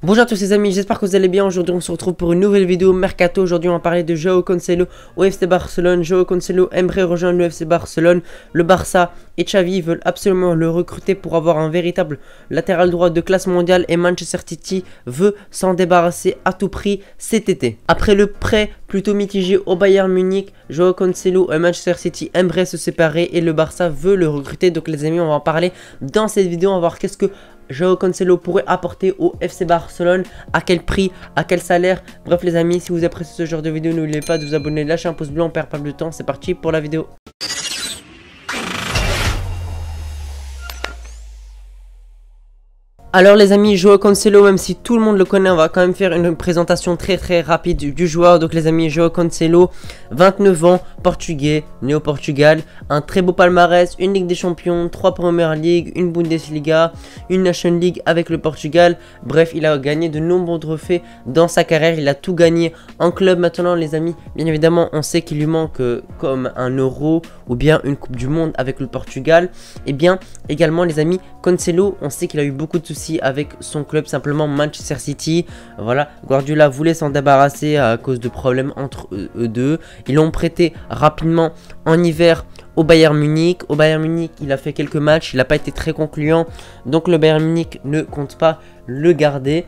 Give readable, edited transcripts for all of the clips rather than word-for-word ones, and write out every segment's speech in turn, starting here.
Bonjour à tous les amis, j'espère que vous allez bien. Aujourd'hui on se retrouve pour une nouvelle vidéo Mercato. Aujourd'hui on va parler de João Cancelo au FC Barcelone. João Cancelo aimerait rejoindre le FC Barcelone. Le Barça et Xavi veulent absolument le recruter pour avoir un véritable latéral droit de classe mondiale. Et Manchester City veut s'en débarrasser à tout prix cet été. Après le prêt plutôt mitigé au Bayern Munich, João Cancelo et Manchester City aimeraient se séparer et le Barça veut le recruter. Donc les amis, on va en parler dans cette vidéo. On va voir qu'est-ce que João Cancelo pourrait apporter au FC Barcelone, à quel prix, à quel salaire. Bref les amis, si vous appréciez ce genre de vidéo, n'oubliez pas de vous abonner, lâcher un pouce bleu, on perd pas de temps. C'est parti pour la vidéo. Alors les amis, João Cancelo, même si tout le monde le connaît, on va quand même faire une présentation très rapide du joueur. Donc les amis, João Cancelo, 29 ans, portugais, né au Portugal, un très beau palmarès, une Ligue des Champions, 3 Premières Ligues, une Bundesliga, une Nation League avec le Portugal. Bref, il a gagné de nombreux trophées dans sa carrière, il a tout gagné en club. Maintenant les amis, bien évidemment, on sait qu'il lui manque comme un Euro ou bien une Coupe du Monde avec le Portugal. Et bien également les amis, Cancelo, on sait qu'il a eu beaucoup de soucis avec son club, simplement Manchester City. Voilà, Guardiola voulait s'en débarrasser à cause de problèmes entre eux deux. Ils l'ont prêté rapidement en hiver au Bayern Munich. Au Bayern Munich, il a fait quelques matchs, il n'a pas été très concluant. Donc le Bayern Munich ne compte pas le garder.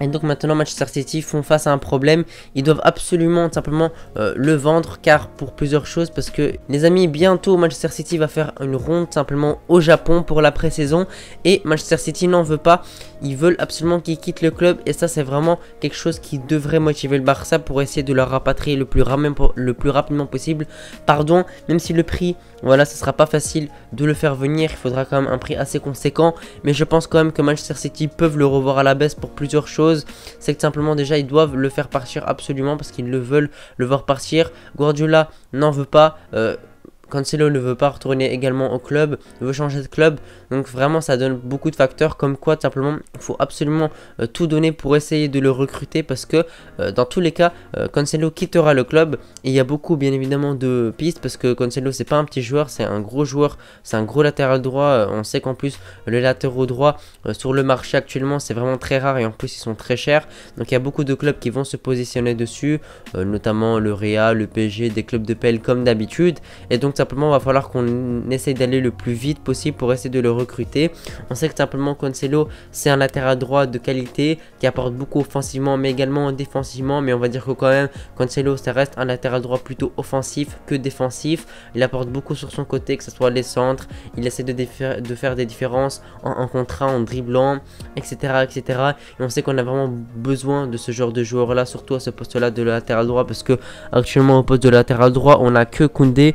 Et donc maintenant Manchester City font face à un problème. Ils doivent absolument simplement le vendre, car pour plusieurs choses. Parce que les amis, bientôt Manchester City va faire une ronde simplement au Japon pour la pré-saison. Et Manchester City n'en veut pas. Ils veulent absolument qu'il quitte le club. Et ça c'est vraiment quelque chose qui devrait motiver le Barça pour essayer de le rapatrier le plus rapidement possible. Pardon, même si le prix, voilà, ce sera pas facile de le faire venir. Il faudra quand même un prix assez conséquent. Mais je pense quand même que Manchester City peuvent le revoir à la baisse pour plusieurs choses. C'est que simplement déjà ils doivent le faire partir absolument parce qu'ils le veulent le voir partir. Guardiola n'en veut pas. Cancelo ne veut pas retourner également au club, veut changer de club. Donc vraiment ça donne beaucoup de facteurs, comme quoi simplement il faut absolument tout donner pour essayer de le recruter. Parce que dans tous les cas Cancelo quittera le club. Et il y a beaucoup bien évidemment de pistes, parce que Cancelo c'est pas un petit joueur, c'est un gros joueur, c'est un gros latéral droit. On sait qu'en plus les latéraux droits sur le marché actuellement c'est vraiment très rare, et en plus ils sont très chers. Donc il y a beaucoup de clubs qui vont se positionner dessus, notamment le Real, le PSG, des clubs de PL comme d'habitude. Et donc simplement il va falloir qu'on essaye d'aller le plus vite possible pour essayer de le recruter. On sait que simplement Cancelo c'est un latéral droit de qualité qui apporte beaucoup offensivement mais également défensivement. Mais on va dire que quand même Cancelo ça reste un latéral droit plutôt offensif que défensif. Il apporte beaucoup sur son côté, que ce soit les centres, il essaie de faire des différences en contrat, en dribblant, etc. Et on sait qu'on a vraiment besoin de ce genre de joueur là, surtout à ce poste là de latéral droit, parce que actuellement au poste de latéral droit on a que Koundé.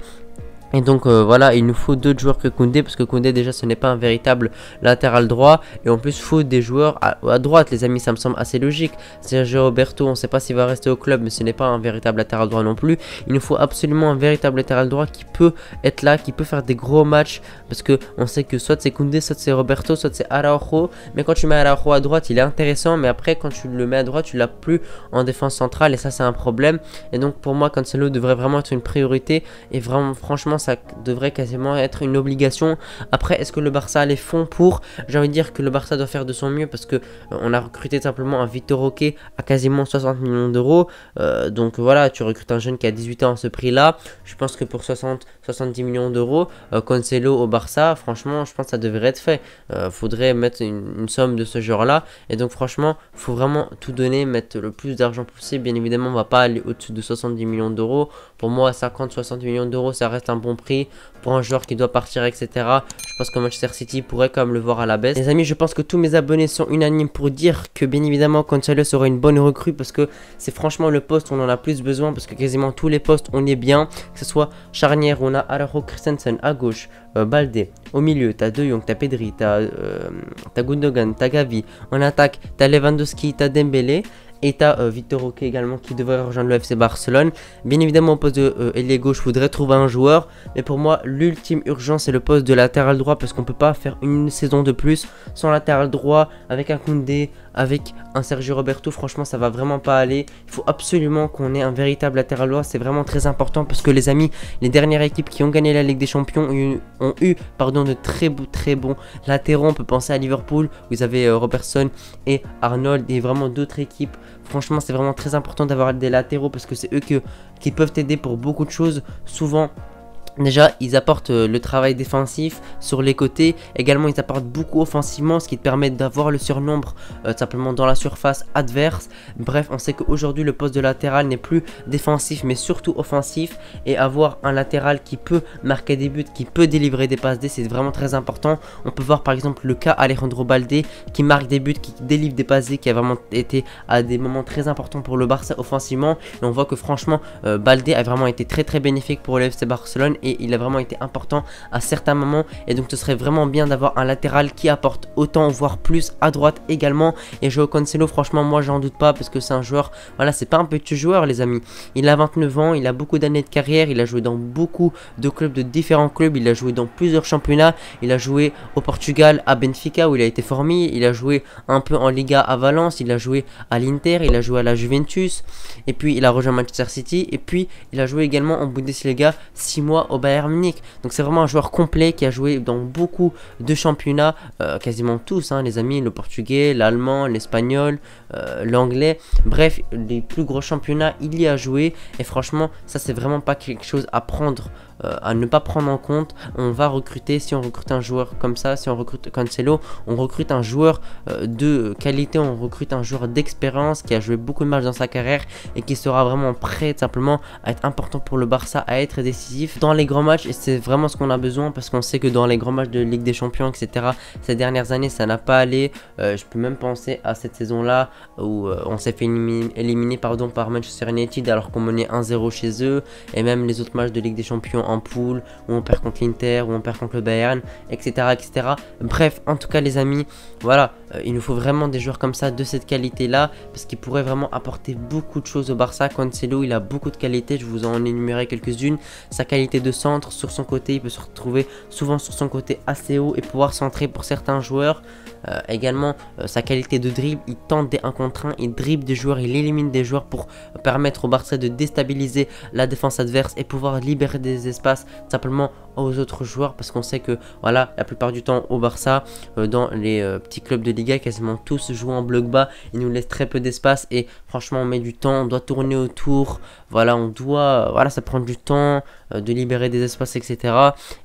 Et donc voilà, il nous faut d'autres joueurs que Koundé, parce que Koundé déjà ce n'est pas un véritable latéral droit. Et en plus il faut des joueurs à droite les amis, ça me semble assez logique. Sergio Roberto, on ne sait pas s'il va rester au club, mais ce n'est pas un véritable latéral droit non plus. Il nous faut absolument un véritable latéral droit qui peut être là, qui peut faire des gros matchs. Parce que on sait que soit c'est Koundé, soit c'est Roberto, soit c'est Araujo. Mais quand tu mets Araujo à droite il est intéressant, mais après quand tu le mets à droite tu l'as plus en défense centrale, et ça c'est un problème. Et donc pour moi Cancelo devrait vraiment être une priorité, et vraiment franchement ça devrait quasiment être une obligation. Après est-ce que le Barça a les fonds pour? J'ai envie de dire que le Barça doit faire de son mieux, parce que on a recruté simplement un Vitor Roque à quasiment 60 millions d'euros. Donc voilà, tu recrutes un jeune qui a 18 ans à ce prix là. Je pense que pour 70 millions d'euros, Cancelo au Barça, franchement je pense que ça devrait être fait. Faudrait mettre une somme de ce genre là. Et donc franchement faut vraiment tout donner, mettre le plus d'argent possible. Bien évidemment on va pas aller au-dessus de 70 millions d'euros. Pour moi 50-60 millions d'euros ça reste un bon prix pour un joueur qui doit partir, etc. Je pense que Manchester City pourrait quand même le voir à la baisse. Les amis, je pense que tous mes abonnés sont unanimes pour dire que bien évidemment Cancelo serait une bonne recrue, parce que c'est franchement le poste où on en a plus besoin, parce que quasiment tous les postes on est bien, que ce soit charnière où on a Araujo, Christensen à gauche, Balde au milieu, t'as De Jong, t'as Pedri, t'as Gundogan, t'as Gavi, en attaque t'as Lewandowski, t'as Dembélé. Et t'as Vitor Roque également qui devrait rejoindre le FC Barcelone. Bien évidemment au poste de ailier gauche, je voudrais trouver un joueur. Mais pour moi l'ultime urgence c'est le poste de latéral droit, parce qu'on peut pas faire une saison de plus sans latéral droit, avec un Koundé, avec un Sergio Roberto, franchement ça va vraiment pas aller. Il faut absolument qu'on ait un véritable latéral droit, c'est vraiment très important parce que les amis, les dernières équipes qui ont gagné la Ligue des Champions ont eu de très bons latéraux. On peut penser à Liverpool, vous avez Robertson et Arnold et vraiment d'autres équipes. Franchement c'est vraiment très important d'avoir des latéraux parce que c'est eux qui peuvent t'aider pour beaucoup de choses. Souvent déjà, ils apportent le travail défensif sur les côtés. Également, ils apportent beaucoup offensivement, ce qui te permet d'avoir le surnombre simplement dans la surface adverse. Bref, on sait qu'aujourd'hui, le poste de latéral n'est plus défensif, mais surtout offensif. Et avoir un latéral qui peut marquer des buts, qui peut délivrer des passes D, c'est vraiment très important. On peut voir par exemple le cas Alejandro Balde, qui marque des buts, qui délivre des passes D, qui a vraiment été à des moments très importants pour le Barça offensivement. Et on voit que franchement, Balde a vraiment été très bénéfique pour le FC Barcelone. Et il a vraiment été important à certains moments. Et donc ce serait vraiment bien d'avoir un latéral qui apporte autant voire plus à droite également. Et Joao Cancelo, franchement moi j'en doute pas parce que c'est un joueur, voilà, c'est pas un petit joueur les amis. Il a 29 ans, il a beaucoup d'années de carrière, il a joué dans beaucoup de clubs, de différents clubs, il a joué dans plusieurs championnats. Il a joué au Portugal à Benfica où il a été formé, il a joué un peu en Liga à Valence, il a joué à l'Inter, il a joué à la Juventus, et puis il a rejoint Manchester City, et puis il a joué également en Bundesliga 6 mois au Bayern Munich. Donc c'est vraiment un joueur complet qui a joué dans beaucoup de championnats, quasiment tous hein, les amis, le portugais, l'allemand, l'espagnol, l'anglais, bref les plus gros championnats il y a joué. Et franchement ça c'est vraiment pas quelque chose à prendre, à ne pas prendre en compte. On va recruter, si on recrute un joueur comme ça, si on recrute Cancelo, on recrute un joueur de qualité, on recrute un joueur d'expérience qui a joué beaucoup de matchs dans sa carrière et qui sera vraiment prêt simplement à être important pour le Barça, à être décisif dans les grands matchs. Et c'est vraiment ce qu'on a besoin parce qu'on sait que dans les grands matchs de Ligue des Champions etc, ces dernières années ça n'a pas allé. Je peux même penser à cette saison là où on s'est fait éliminer par Manchester United alors qu'on menait 1-0 chez eux, et même les autres matchs de Ligue des Champions en poule où on perd contre l'Inter, où on perd contre le Bayern, etc. Bref, en tout cas les amis, voilà, il nous faut vraiment des joueurs comme ça, de cette qualité là, parce qu'ils pourraient vraiment apporter beaucoup de choses au Barça. Cancelo il a beaucoup de qualités, je vous en énumérer quelques-unes. Sa qualité de centre, sur son côté il peut se retrouver souvent sur son côté assez haut et pouvoir centrer pour certains joueurs. Également sa qualité de dribble, il tente des 1 contre 1, il dribble des joueurs, il élimine des joueurs pour permettre au Barça de déstabiliser la défense adverse et pouvoir libérer des espaces simplement aux autres joueurs, parce qu'on sait que voilà, la plupart du temps au Barça, dans les petits clubs de Liga, quasiment tous jouent en bloc bas, ils nous laissent très peu d'espace et franchement on met du temps, on doit tourner autour, voilà, ça prend du temps de libérer des espaces etc.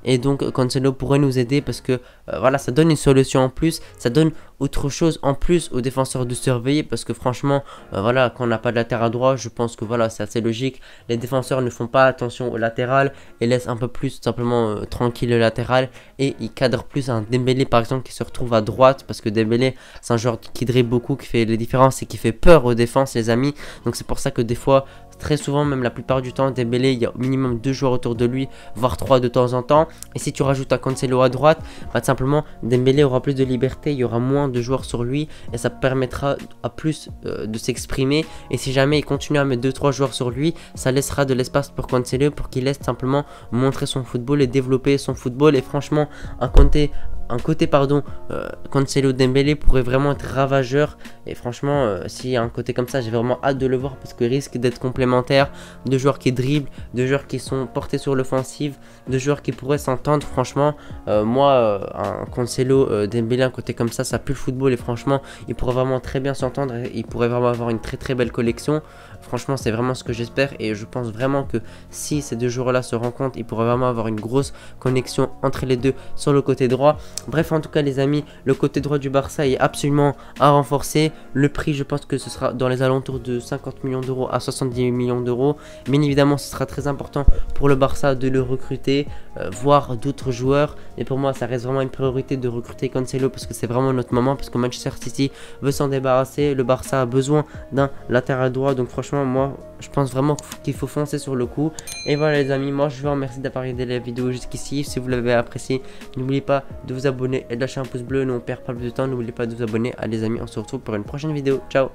Et donc Cancelo pourrait nous aider parce que voilà, ça donne une solution en plus, ça donne autre chose en plus aux défenseurs de surveiller, parce que franchement voilà, quand on n'a pas de latéral droit, je pense que voilà, c'est assez logique, les défenseurs ne font pas attention au latéral et laissent un peu plus simplement tranquille le latéral, et ils cadrent plus un Dembélé par exemple qui se retrouve à droite, parce que Dembélé c'est un joueur qui dribble beaucoup, qui fait les différences et qui fait peur aux défenses les amis. Donc c'est pour ça que des fois, très souvent, même la plupart du temps, Dembélé, il y a au minimum 2 joueurs autour de lui, voire 3 de temps en temps. Et si tu rajoutes un Cancelo à droite, bah, simplement Dembélé aura plus de liberté, il y aura moins de joueurs sur lui et ça permettra à plus de s'exprimer. Et si jamais il continue à mettre 2-3 joueurs sur lui, ça laissera de l'espace pour Cancelo pour qu'il laisse simplement montrer son football et développer son football. Et franchement, un côté Cancelo Dembélé pourrait vraiment être ravageur. Et franchement, s'il y a un côté comme ça, j'ai vraiment hâte de le voir parce qu'il risque d'être complémentaire. De joueurs qui dribblent, de joueurs qui sont portés sur l'offensive, de joueurs qui pourraient s'entendre. Franchement, un Cancelo Dembélé, un côté comme ça pue le football. Et franchement, il pourrait vraiment très bien s'entendre. Il pourrait vraiment avoir une très belle collection. Franchement, c'est vraiment ce que j'espère. Et je pense vraiment que si ces deux joueurs-là se rencontrent, il pourrait vraiment avoir une grosse connexion entre les deux sur le côté droit. Bref, en tout cas les amis, le côté droit du Barça est absolument à renforcer. Le prix, je pense que ce sera dans les alentours de 50 millions d'euros à 70 millions d'euros. Bien évidemment, ce sera très important pour le Barça de le recruter, voire d'autres joueurs. Et pour moi, ça reste vraiment une priorité de recruter Cancelo parce que c'est vraiment notre moment, parce que Manchester City veut s'en débarrasser. Le Barça a besoin d'un latéral droit. Donc franchement, moi, je pense vraiment qu'il faut foncer sur le coup. Et voilà les amis, moi je vous remercie d'avoir regardé la vidéo jusqu'ici. Si vous l'avez apprécié, n'oubliez pas de vous abonner et de lâcher un pouce bleu. Nous on perd pas plus de temps, n'oubliez pas de vous abonner. Allez les amis, on se retrouve pour une prochaine vidéo. Ciao.